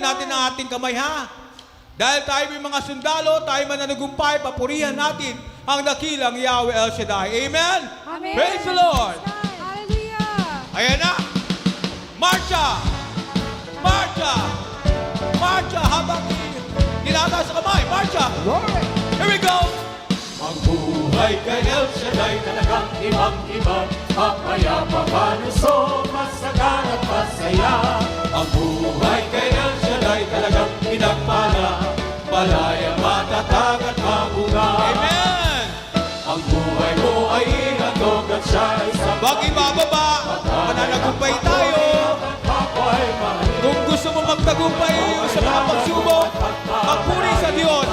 natin ang ating kamay, ha? Dahil tayo may mga sundalo, tayo mananagumpay, papurihan natin ang dakilang Yahweh El Shaddai. Amen? Amen. Praise the Lord! Hallelujah! Ayan na! Marcha! Marcha! Marcha! Habang nilata sa kamay, marcha! Here we go! Ang buhay kay El Shaddai talagang ibang-iba, mapayapa, malusog, masagan at masaya. Ang buhay kay El Shaddai talagang pinagpala, malaya, matatag at mabunga. Amen! Ang buhay mo ay ihandog at siya ay sapat. Wag ibababa, mananagumpay tayo. Ako'y mahal. Kung gusto mo magtagumpay sa mga pagsubok, magpuri sa Diyos.